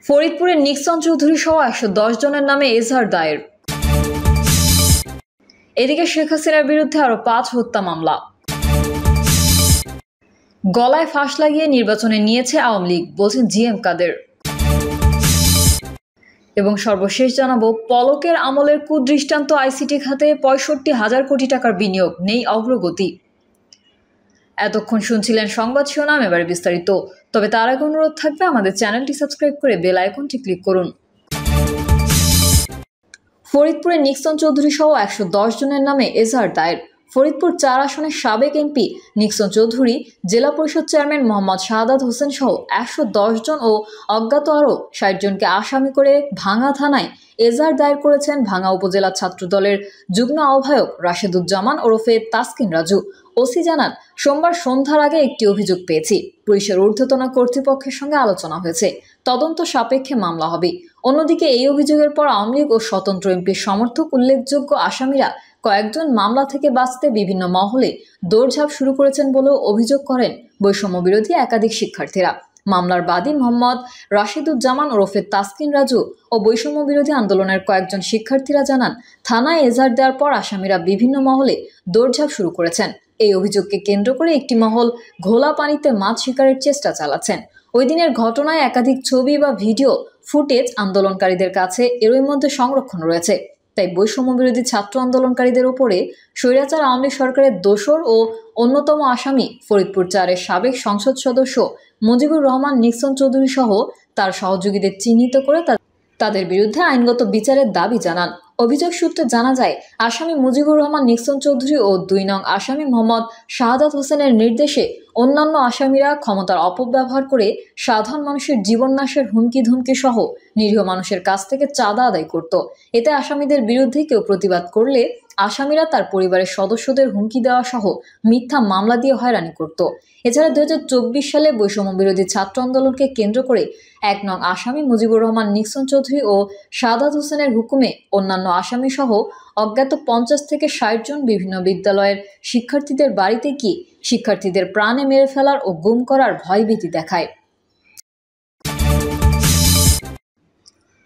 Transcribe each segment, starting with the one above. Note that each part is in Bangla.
ফরিদপুরে নিক্সন চৌধুরী সহ ১১০ জনের নামে এজাহার দায়ের। এদিকে শেখ হাসিনার বিরুদ্ধে আরো ৫ হত্যা মামলা। গলায় ফাঁস লাগিয়ে নির্বাচনে নিয়েছে আওয়ামী লীগ, বলছেন জিএম কাদের। এবং সর্বশেষ জানাবো, পলকের আমলের কুদৃষ্টান্ত আইসিটি খাতে ৬৫,০০০ কোটি টাকার বিনিয়োগ, নেই অগ্রগতি। এতক্ষণ শুনছিলেন সংবাদ শিরোনাম, এবারে বিস্তারিত। তবে তার আগে অনুরোধ থাকবে আমাদের চ্যানেলটি সাবস্ক্রাইব করে বেল আইকনটি ক্লিক করুন। ফরিদপুরে নিক্সন চৌধুরী সহ ১১০ জনের নামে এজাহার দায়ের। ফরিদপুর ৪ আসনের সাবেক এমপি নিক্সন চৌধুরী, জেলা পরিষদ চেয়ারম্যান মোহাম্মদ শাহাদাত হোসেন সহ ১১০ জন ও অজ্ঞাত আরও ৬০ জনকে আসামি করে ভাঙ্গা থানায় এজাহার দায়ের করেছেন ভাঙ্গা উপজেলা ছাত্রদলের যুগ্ম আহ্বায়ক রাশেদুজ্জামান ওরফে তাসকিন রাজু। ওসি জানান, সোমবার সন্ধ্যার আগে একটি অভিযোগ পেয়েছি। পুলিশের ঊর্ধ্বতন কর্তৃপক্ষের সঙ্গে আলোচনা হয়েছে, তদন্ত সাপেক্ষে মামলা হবে। অন্যদিকে এই অভিযোগের পর আওয়ামী লীগ ও স্বতন্ত্র এমপির সমর্থক উল্লেখযোগ্য আসামিরা কয়েকজন মামলা থেকে বাঁচতে বিভিন্ন মহলে দৌড়ঝাঁপ শুরু করেছেন বলেও অভিযোগ করেন বৈষম্য বিরোধী একাধিক শিক্ষার্থীরা। মামলার বাদী মোহাম্মদ রাশেদুজ্জামান ওরফে তাসকিন রাজু ও বৈষম্য বিরোধী আন্দোলনের কয়েকজন শিক্ষার্থীরা জানান, থানায় এজাহার দেওয়ার পর আসামিরা বিভিন্ন মহলে দৌড়ঝাঁপ শুরু করেছেন। এই অভিযোগকে কেন্দ্র করে একটি মহল ঘোলা পানিতে মাছ শিকারের চেষ্টা চালাচ্ছেন। ওই দিনের ঘটনায় একাধিক ছবি বা ভিডিও ফুটেজ আন্দোলনকারীদের কাছে এরই মধ্যে সংরক্ষণ রয়েছে। তাই বৈষম্য বিরোধী ছাত্র আন্দোলনকারীদের উপরে স্বৈরাচার আওয়ামী লীগ সরকারের দোসর ও অন্যতম আসামি ফরিদপুর ৪-এর সাবেক সংসদ সদস্য মুজিবুর রহমান নিক্সন চৌধুরী সহ তার সহযোগীদের চিহ্নিত করে তাদের বিরুদ্ধে আইনগত বিচারের দাবি জানান। অভিযোগ সূত্রে জানা যায়, আসামি মুজিবুর রহমান নিক্সন চৌধুরী ও ২ নং আসামি মোহাম্মদ শাহাদাত হোসেনের নির্দেশে অন্যান্য আসামিরা ক্ষমতার অপব্যবহার করে সাধারণ মানুষের জীবন নাশের হুমকি ধুমকি সহ নিরীহ মানুষের কাছ থেকে চাঁদা আদায় করত। এতে আসামিদের বিরুদ্ধে কেউ প্রতিবাদ করলে আসামিরা তার পরিবারের সদস্যদের হুমকি দেওয়া সহ মিথ্যা মামলা দিয়ে হয়রানি করত। এছাড়া ২০২৪ সালে বৈষম্য বিরোধী ছাত্র আন্দোলনকে কেন্দ্র করে ১ নং আসামি মুজিবুর রহমান নিক্সন চৌধুরী ও শাহাদাত হোসেনের হুকুমে অন্যান্য আসামি সহ অজ্ঞাত ৫০ থেকে ৬০ জন বিভিন্ন বিদ্যালয়ের শিক্ষার্থীদের বাড়িতে গিয়ে শিক্ষার্থীদের প্রাণে মেরে ফেলার ও গুম করার ভয়ভীতি দেখায়।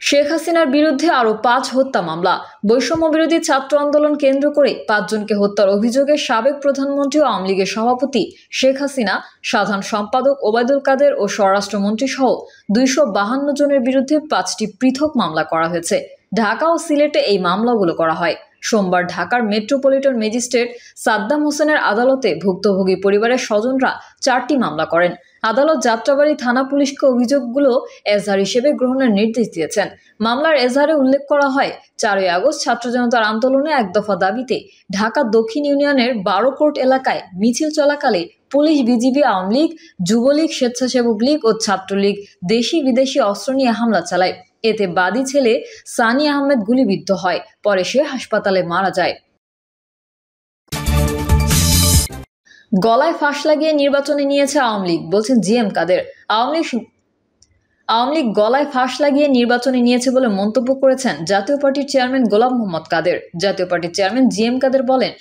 শেখ হাসিনার বিরুদ্ধে আরও ৫ হত্যা মামলা। বৈষম্য বিরোধী ছাত্র আন্দোলন কেন্দ্র করে ৫ জনকে হত্যার অভিযোগে সাবেক প্রধানমন্ত্রী ও আওয়ামী লীগের সভাপতি শেখ হাসিনা, সাধারণ সম্পাদক ওবায়দুল কাদের ও স্বরাষ্ট্রমন্ত্রী সহ ২৫২ জনের বিরুদ্ধে ৫টি পৃথক মামলা করা হয়েছে। ঢাকা ও সিলেটে এই মামলাগুলো করা হয়। সোমবার ঢাকার মেট্রোপলিটন ম্যাজিস্ট্রেট সাদ্দাম হোসেনের আদালতে ভুক্তভোগী পরিবারের স্বজনরা 4টি মামলা করেন। আদালত যাত্রাবাড়ী থানা পুলিশকে অভিযোগগুলো এজাহার হিসেবে গ্রহণের নির্দেশ দিয়েছেন। মামলার এজাহারে উল্লেখ করা হয়, ৪ই আগস্ট ছাত্র জনতার আন্দোলনে ১ দফা দাবিতে ঢাকা দক্ষিণ ইউনিয়নের ১২ কোর্ট এলাকায় মিছিল চলাকালে পুলিশ, বিজিবি, আওয়ামী লীগ, যুবলীগ, স্বেচ্ছাসেবক লীগ ও ছাত্রলীগ দেশি বিদেশি অস্ত্র নিয়ে হামলা চালায়। এতে বাদী ছেলে সানি আহমেদ গুলিবিদ্ধ হয়, পরে সে হাসপাতালে মারা যায়। গলায় ফাঁস লাগিয়ে নির্বাচনে নিয়েছে আওয়ামী লীগ, বলছেন জিএম কাদের। আওয়ামী লীগ গলায় ফাঁস লাগিয়ে নির্বাচনে নিয়েছে বলে মন্তব্য করেছেন জাতীয় পার্টির চেয়ারম্যান গোলাম মোহাম্মদ কাদের। জাতীয় পার্টির চেয়ারম্যান জিএম কাদের বলেন,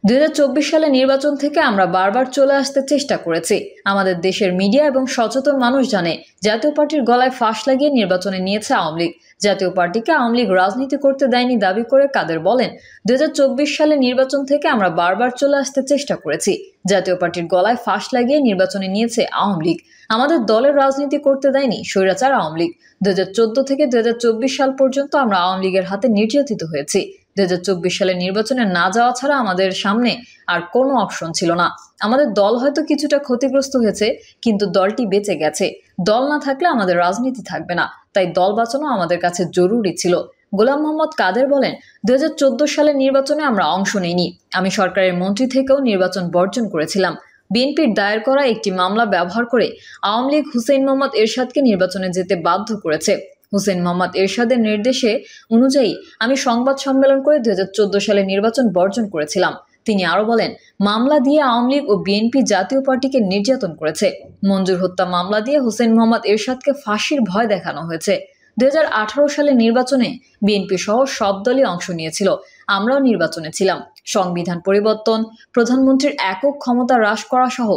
২০২৪ সালে নির্বাচন থেকে আমরা বারবার চলে আসতে চেষ্টা করেছি। আমাদের দেশের মিডিয়া এবং সচেতন মানুষ জানে জাতীয় পার্টির গলায় ফাঁস লাগিয়ে নির্বাচনে নিয়েছে আওয়ামী লীগ। জাতীয় পার্টিকে আওয়ামী লীগ রাজনীতি করতে দেয়নি দাবি করে কাদের বলেন, ২০২৪ সালে নির্বাচন থেকে আমরা বারবার চলে আসতে চেষ্টা করেছি। জাতীয় পার্টির গলায় ফাঁস লাগিয়ে নির্বাচনে নিয়েছে আওয়ামী লীগ। আমাদের দলের রাজনীতি করতে দেয়নি স্বৈরাচার আওয়ামী লীগ। ২০১৪ থেকে ২০২৪ সাল পর্যন্ত আমরা আওয়ামী লীগের হাতে নির্যাতিত হয়েছি। ২০২৪ সালে নির্বাচনে না যাওয়া ছাড়া আমাদের সামনে আর কোনো অপশন ছিল না। আমাদের দল হয়তো কিছুটা ক্ষতিগ্রস্ত হয়েছে, কিন্তু দলটি বেঁচে গেছে। দল না থাকলে আমাদের রাজনীতি থাকবে না, তাই দল বাঁচানো আমাদের কাছে জরুরি ছিল। গোলাম মোহাম্মদ কাদের বলেন, ২০১৪ সালের নির্বাচনে আমরা অংশ নিইনি। আমি সরকারের মন্ত্রী থেকেও নির্বাচন বর্জন করেছিলাম। বিএনপির দায়ের করা একটি মামলা ব্যবহার করে আওয়ামী লীগ হুসেইন মোহাম্মদ এরশাদকে নির্বাচনে যেতে বাধ্য করেছে। হুসেইন মোহাম্মদ এরশাদের নির্দেশে অনুযায়ী আমি সংবাদ সম্মেলন করে ২০১৪ সালে নির্বাচন বর্জন করেছিলাম। তিনি আরো বলেন, মামলা দিয়ে আওয়ামী লীগ ও বিএনপি জাতীয় পার্টিকে নির্যাতন করেছে। মঞ্জুর হত্যা মামলা দিয়ে হুসেইন মোহাম্মদ এরশাদকে ফাঁসির ভয় দেখানো হয়েছে। 2018 সালে নির্বাচনে বিএনপি সহ সব দলই অংশ নিয়েছিল। আমরাও নির্বাচনে ছিলাম। সংবিধান পরিবর্তন, প্রধানমন্ত্রীর একক ক্ষমতা হ্রাস করা সহ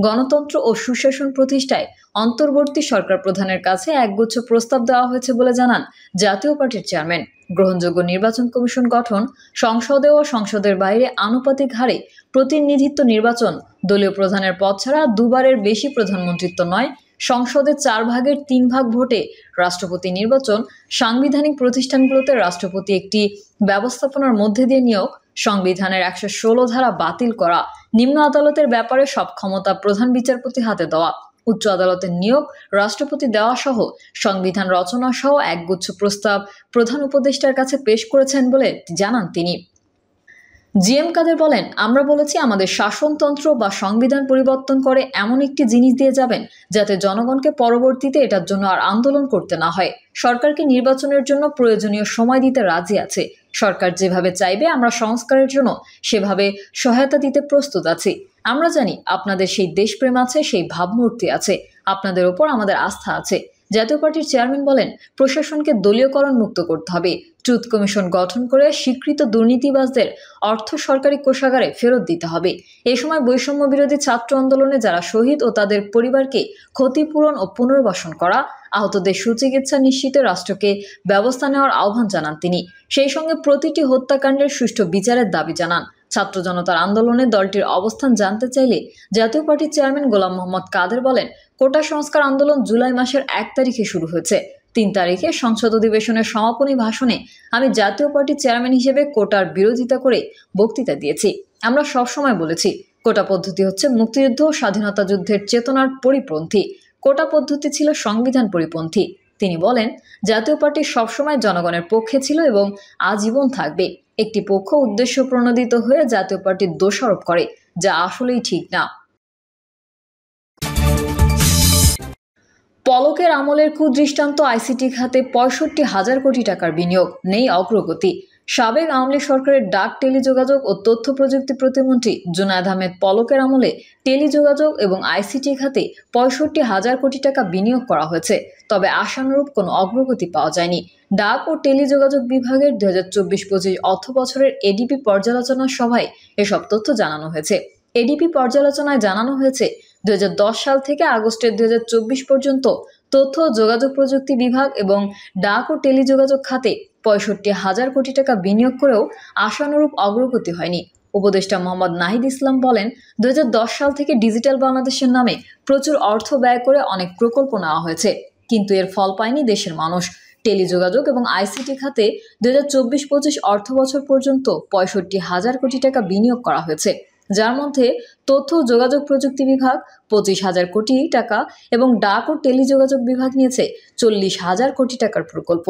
গণতন্ত্র ও সুশাসন প্রতিষ্ঠায় অন্তর্বর্তী সরকার প্রধানের কাছে একগুচ্ছ প্রস্তাব দেওয়া হয়েছে বলে জানান জাতীয় পার্টির চেয়ারম্যান। গ্রহণযোগ্য নির্বাচন কমিশন গঠন, সংসদে ও সংসদের বাইরে আনুপাতিক হারে প্রতিনিধিত্ব নির্বাচন, দলীয় প্রধানের পদ ছাড়া দুবারের বেশি প্রধানমন্ত্রিত্ব নয়, সংসদে 4/3 ভোটে রাষ্ট্রপতি নির্বাচন, সাংবিধানিক প্রতিষ্ঠানগুলোতে রাষ্ট্রপতি একটি ব্যবস্থাপনার মধ্যে দিয়ে নিয়োগ, সংবিধানের 116 ধারা বাতিল করা, নিম্ন আদালতের ব্যাপারে সব ক্ষমতা প্রধান বিচারপতি হাতে দেওয়া, উচ্চ আদালতের নিয়োগ রাষ্ট্রপতি দেওয়া সহ সংবিধান রচনা সহ একগুচ্ছ প্রস্তাব প্রধান উপদেষ্টার কাছে পেশ করেছেন বলে জানান তিনি। জিএম কাদের বলেন, আমরা বলেছি আমাদের শাসনতন্ত্র বা সংবিধান পরিবর্তন করে এমন একটি জিনিস দিয়ে যাবেন যাতে জনগণকে পরবর্তীতে এটার জন্য আর আন্দোলন করতে না হয়। সরকারকে নির্বাচনের জন্য প্রয়োজনীয় সময় দিতে রাজি আছে। সরকার যেভাবে চাইবে আমরা সংস্কারের জন্য সেভাবে সহায়তা দিতে প্রস্তুত আছি। আমরা জানি আপনাদের সেই দেশপ্রেম আছে, সেই ভাবমূর্তি আছে, আপনাদের ওপর আমাদের আস্থা আছে। জাতীয় পার্টির চেয়ারম্যান বলেন, প্রশাসনকে দলীয়করণ মুক্ত করতে হবে। ট্রুথ কমিশন গঠন করে স্বীকৃত দুর্নীতিবাজদের অর্থ সরকারি কোষাগারে ফেরত দিতে হবে। এ সময় বৈষম্য বিরোধী ছাত্র আন্দোলনে যারা শহীদ ও তাদের পরিবারকে ক্ষতিপূরণ ও পুনর্বাসন করা, আহতদের সুচিকিৎসা নিশ্চিতে রাষ্ট্রকে ব্যবস্থা নেওয়ার আহ্বান জানান তিনি। সেই সঙ্গে প্রতিটি হত্যাকাণ্ডের সুষ্ঠু বিচারের দাবি জানান। ছাত্র জনতার আন্দোলনে দলটির অবস্থান জানতে চাইলে জাতীয় পার্টির চেয়ারম্যান গোলাম মোহাম্মদ কাদের বলেন, কোটা সংস্কার আন্দোলন জুলাই মাসের 1 তারিখে শুরু হয়েছে। 3 তারিখে সংসদ অধিবেশনের সমাপনী ভাষণে আমি জাতীয় পার্টির চেয়ারম্যান হিসেবে কোটার বিরোধিতা করে বক্তৃতা দিয়েছি। আমরা সবসময় বলেছি, কোটা পদ্ধতি হচ্ছে মুক্তিযুদ্ধ ও স্বাধীনতা যুদ্ধের চেতনার পরিপন্থী। কোটা পদ্ধতি ছিল সংবিধান পরিপন্থী। তিনি বলেন, জাতীয় পার্টি সবসময় জনগণের পক্ষে ছিল এবং আজীবন থাকবে। একটি পক্ষ উদ্দেশ্য প্রণোদিত হয়ে জাতীয় পার্টির দোষারোপ করে, যা আসলেই ঠিক না। পলকের আমলের কুদৃষ্টান্ত, আইসিটি খাতে 65,000 কোটি টাকার বিনিয়োগ, নেই অগ্রগতি। সাবেক আওয়ামী লীগ সরকারের ডাক, টেলিযোগাযোগ ও তথ্য প্রযুক্তি প্রতিমন্ত্রী জুনায়েদ আহমেদ পলকের আমলে টেলিযোগাযোগ এবং আইসিটি খাতে 65,000 কোটি টাকা বিনিয়োগ করা হয়েছে, তবে আশানুরূপ কোনো অগ্রগতি পাওয়া যায়নি। ডাক ও টেলিযোগাযোগ বিভাগের 2024-25 অর্থ বছরের এডিপি পর্যালোচনা সভায় এসব তথ্য জানানো হয়েছে। এডিপি পর্যালোচনায় জানানো হয়েছে, 2010 সাল থেকে আগস্টের 2024 পর্যন্ত তথ্য ও যোগাযোগ প্রযুক্তি বিভাগ এবং ডাক ও টেলিযোগাযোগ খাতে 65,000 কোটি টাকা বিনিয়োগ করেও আশানুরূপ অগ্রগতি হয়নি। উপদেষ্টা মোহাম্মদ নাহিদ ইসলাম বলেন, 2010 সাল থেকে ডিজিটাল বাংলাদেশের নামে প্রচুর অর্থ ব্যয় করে অনেক প্রকল্প নেওয়া হয়েছে, কিন্তু এর ফল পায়নি দেশের মানুষ। টেলিযোগাযোগ এবং আইসিটি খাতে 2024-25 অর্থ বছর পর্যন্ত 65,000 কোটি টাকা বিনিয়োগ করা হয়েছে, যার মধ্যে তথ্য ও যোগাযোগ প্রযুক্তি বিভাগ 25,000 কোটি টাকা এবং ডাক ও টেলিযোগাযোগ বিভাগ নিয়েছে 40,000 কোটি টাকার প্রকল্প।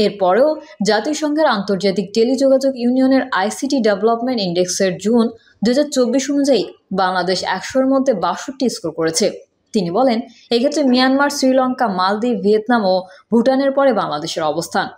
এরপরেও জাতিসংঘের আন্তর্জাতিক টেলিযোগাযোগ ইউনিয়নের আইসিটি ডেভেলপমেন্ট ইন্ডেক্সের জুন 2024 অনুযায়ী বাংলাদেশ 100-এর মধ্যে 62 স্কোর করেছে। তিনি বলেন, এক্ষেত্রে মিয়ানমার, শ্রীলঙ্কা, মালদ্বীপ, ভিয়েতনাম ও ভুটানের পরে বাংলাদেশের অবস্থান।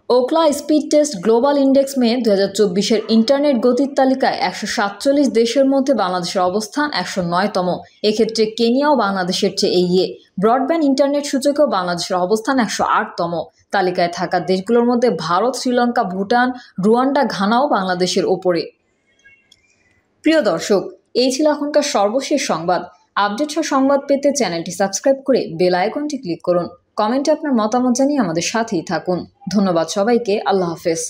Ookla speed test global index May 2024-এর ইন্টারনেট গতির তালিকায় 147 দেশের মধ্যে বাংলাদেশের অবস্থান 109তম। এক্ষেত্রে কেনিয়াও বাংলাদেশের চেয়ে এগিয়ে। ব্রডব্যান্ড ইন্টারনেট সূচকেও বাংলাদেশের অবস্থান 108তম। তালিকায় থাকা দেশগুলোর মধ্যে ভারত, শ্রীলঙ্কা, ভুটান, রুয়ান্ডা, ঘানাও বাংলাদেশের ওপরে। প্রিয় দর্শক, এই ছিল এখনকার সর্বশেষ সংবাদ। আপডেট সহ সংবাদ পেতে চ্যানেলটি সাবস্ক্রাইব করে বেল আইকনটি ক্লিক করুন। কমেন্টে আপনার মতামত জানিয়ে আমাদের সাথেই থাকুন। ধন্যবাদ সবাইকে। আল্লাহ হাফেজ।